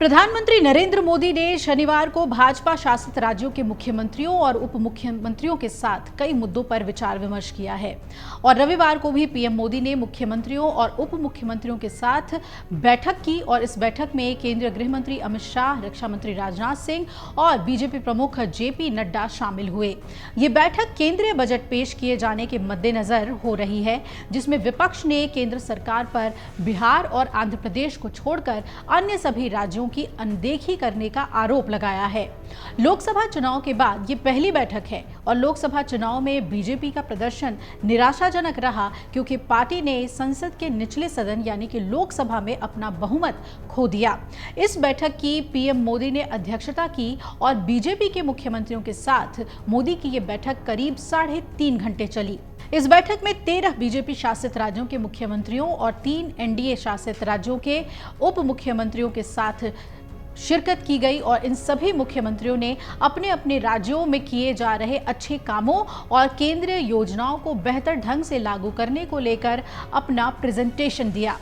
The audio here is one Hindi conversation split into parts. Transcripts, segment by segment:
प्रधानमंत्री नरेंद्र मोदी ने शनिवार को भाजपा शासित राज्यों के मुख्यमंत्रियों और उप मुख्यमंत्रियों के साथ कई मुद्दों पर विचार विमर्श किया है और रविवार को भी पीएम मोदी ने मुख्यमंत्रियों और उप मुख्यमंत्रियों के साथ बैठक की और इस बैठक में केंद्रीय गृह मंत्री अमित शाह, रक्षा मंत्री राजनाथ सिंह और बीजेपी प्रमुख जेपी नड्डा शामिल हुए। ये बैठक केंद्रीय बजट पेश किए जाने के मद्देनजर हो रही है, जिसमें विपक्ष ने केंद्र सरकार पर बिहार और आंध्र प्रदेश को छोड़कर अन्य सभी राज्यों की अनदेखी करने का आरोप लगाया है। लोकसभा चुनाव के बाद ये पहली बैठक है और लोकसभा चुनाव में बीजेपी का प्रदर्शन निराशाजनक रहा, क्योंकि पार्टी ने संसद के निचले सदन यानी कि लोकसभा में अपना बहुमत खो दिया। इस बैठक की पीएम मोदी ने अध्यक्षता की और बीजेपी के मुख्यमंत्रियों के साथ मोदी की ये बैठक करीब 3.5 घंटे चली। इस बैठक में 13 बीजेपी शासित राज्यों के मुख्यमंत्रियों और 3 एनडीए शासित राज्यों के उप मुख्यमंत्रियों के साथ शिरकत की गई और इन सभी मुख्यमंत्रियों ने अपने अपने राज्यों में किए जा रहे अच्छे कामों और केंद्रीय योजनाओं को बेहतर ढंग से लागू करने को लेकर अपना प्रेजेंटेशन दिया।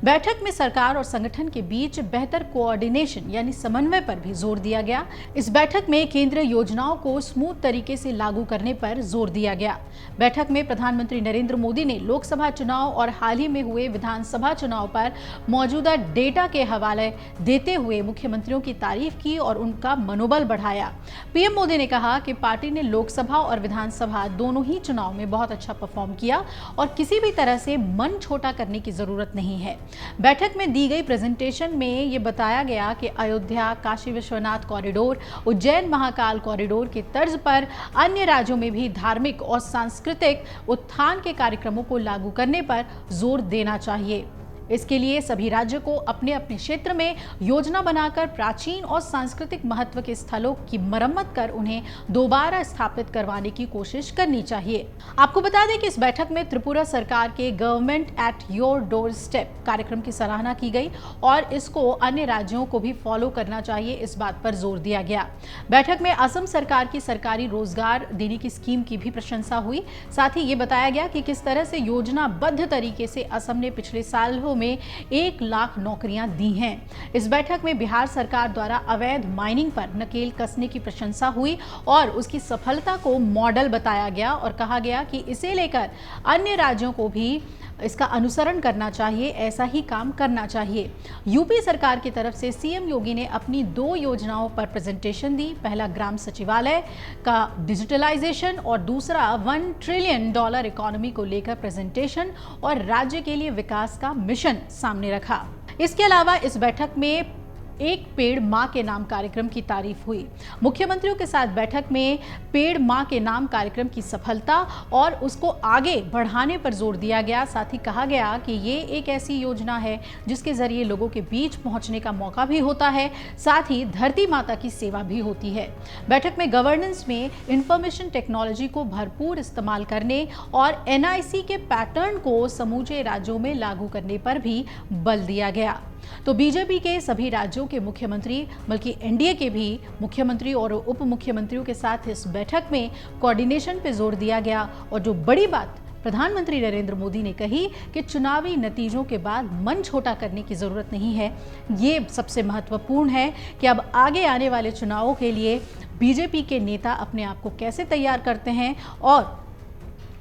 बैठक में सरकार और संगठन के बीच बेहतर कोऑर्डिनेशन यानी समन्वय पर भी जोर दिया गया। इस बैठक में केंद्रीय योजनाओं को स्मूथ तरीके से लागू करने पर जोर दिया गया। बैठक में प्रधानमंत्री नरेंद्र मोदी ने लोकसभा चुनाव और हाल ही में हुए विधानसभा चुनाव पर मौजूदा डेटा के हवाले देते हुए मुख्यमंत्रियों की तारीफ की और उनका मनोबल बढ़ाया। पीएम मोदी ने कहा कि पार्टी ने लोकसभा और विधानसभा दोनों ही चुनाव में बहुत अच्छा परफॉर्म किया और किसी भी तरह से मन छोटा करने की जरूरत नहीं है। बैठक में दी गई प्रेजेंटेशन में ये बताया गया कि अयोध्या, काशी विश्वनाथ कॉरिडोर, उज्जैन महाकाल कॉरिडोर के तर्ज पर अन्य राज्यों में भी धार्मिक और सांस्कृतिक उत्थान के कार्यक्रमों को लागू करने पर जोर देना चाहिए। इसके लिए सभी राज्यों को अपने अपने क्षेत्र में योजना बनाकर प्राचीन और सांस्कृतिक महत्व के स्थलों की मरम्मत कर उन्हें दोबारा स्थापित करवाने की कोशिश करनी चाहिए। आपको बता दें कि इस बैठक में त्रिपुरा सरकार के government at your door step कार्यक्रम की सराहना की गई और इसको अन्य राज्यों को भी फॉलो करना चाहिए, इस बात पर जोर दिया गया। बैठक में असम सरकार की सरकारी रोजगार देने की स्कीम की भी प्रशंसा हुई। साथ ही ये बताया गया कि किस तरह से योजनाबद्ध तरीके से असम ने पिछले सालों में 1 लाख नौकरियां दी हैं। इस बैठक में बिहार सरकार द्वारा अवैध माइनिंग पर नकेल कसने की प्रशंसा हुई और उसकी सफलता को मॉडल बताया गया और कहा गया कि इसे लेकर अन्य राज्यों को भी इसका अनुसरण करना चाहिए, ऐसा ही काम करना चाहिए। यूपी सरकार की तरफ से सीएम योगी ने अपनी 2 योजनाओं पर प्रेजेंटेशन दी। पहला ग्राम सचिवालय का डिजिटलाइजेशन और दूसरा $1 ट्रिलियन इकोनॉमी को लेकर प्रेजेंटेशन और राज्य के लिए विकास का मिशन सामने रखा। इसके अलावा इस बैठक में एक पेड़ मां के नाम कार्यक्रम की तारीफ हुई। मुख्यमंत्रियों के साथ बैठक में पेड़ मां के नाम कार्यक्रम की सफलता और उसको आगे बढ़ाने पर जोर दिया गया। साथ ही कहा गया कि ये एक ऐसी योजना है जिसके जरिए लोगों के बीच पहुंचने का मौका भी होता है, साथ ही धरती माता की सेवा भी होती है। बैठक में गवर्नेंस में इंफॉर्मेशन टेक्नोलॉजी को भरपूर इस्तेमाल करने और एनआईसी के पैटर्न को समूचे राज्यों में लागू करने पर भी बल दिया गया। तो बीजेपी के सभी राज्यों के मुख्यमंत्री, बल्कि एनडीए के भी मुख्यमंत्री और उप मुख्यमंत्रियों के साथ इस बैठक में कोऑर्डिनेशन पे जोर दिया गया। और जो बड़ी बात प्रधानमंत्री नरेंद्र मोदी ने कही कि चुनावी नतीजों के बाद मन छोटा करने की जरूरत नहीं है, ये सबसे महत्वपूर्ण है कि अब आगे आने वाले चुनावों के लिए बीजेपी के नेता अपने आप को कैसे तैयार करते हैं और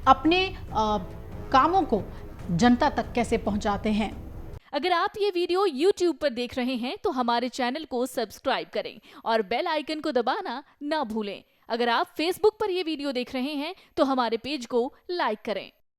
अपने कामों को जनता तक कैसे पहुंचाते हैं। अगर आप ये वीडियो YouTube पर देख रहे हैं तो हमारे चैनल को सब्सक्राइब करें और बेल आइकन को दबाना ना भूलें। अगर आप Facebook पर ये वीडियो देख रहे हैं तो हमारे पेज को लाइक करें।